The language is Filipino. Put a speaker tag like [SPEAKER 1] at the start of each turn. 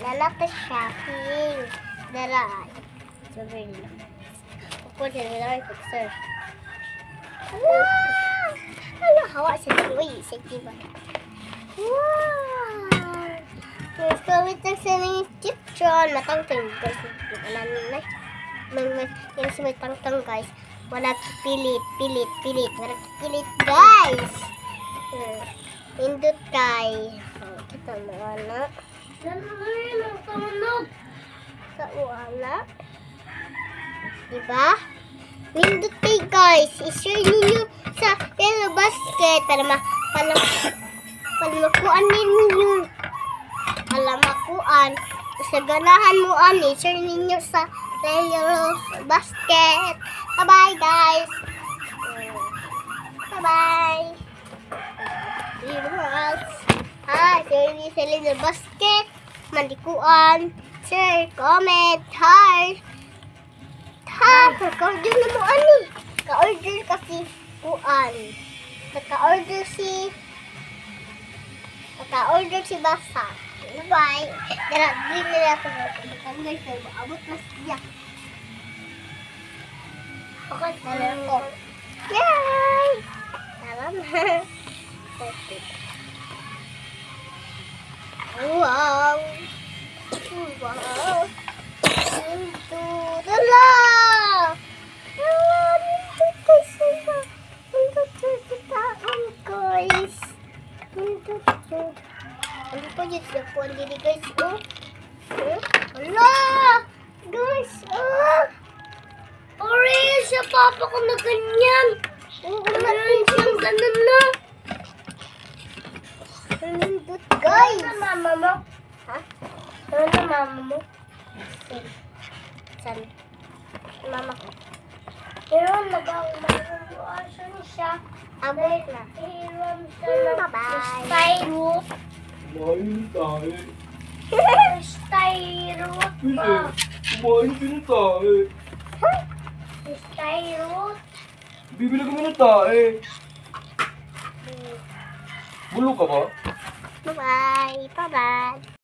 [SPEAKER 1] Lalak na shopping. Daray. Sabi nila. Pupunta nila kayo pag-sir. Wow! Ano hawa sa tuloy? Sa kiba. Wow! Let's go with the selling kitchen. Matang-tang guys. Yung sa may tang-tang guys. Wala pilit. Wala pilit guys. Pindot kay. Kita mo wala. Sa wala. Diba? Pindot kay guys. I-share ninyo sa yellow basket para makuan ninyo. Para makuan. Sa ganahan mo ani. I-share ninyo sa yellow basket. Bye-bye guys. Bye-bye. Hi, share niyo sa little basket. Mandikuan. Share, comment, heart. Ka-order na mo ani. Ka-order kasi kuan. Ka-order si Basa. Bye. Dara, din nila ako. Guys, abot na siya. Okay, tala ko. Yay! Tama na. Wow! Wow! Ito! Dala! Ito guys! Ito taon guys! Ito! Ano pa yun siya po? Hindi guys! Oh! Hala! Guys! Oh! Orange! Siya papa ko na ganyan! Oo natin siyang ganun na! Nandut guys! Ano na mama mo? Ha? Ano na mama mo? Saan? Mama ko. Pero nag-aasya siya. Abot na. Bye-bye. Styrus.
[SPEAKER 2] Kumain tayo.
[SPEAKER 1] Styrus.
[SPEAKER 2] Kumain din tayo.
[SPEAKER 1] Styrus.
[SPEAKER 2] Bibili kami ng tae. Bulog ka ba?
[SPEAKER 1] Bye-bye. Bye-bye.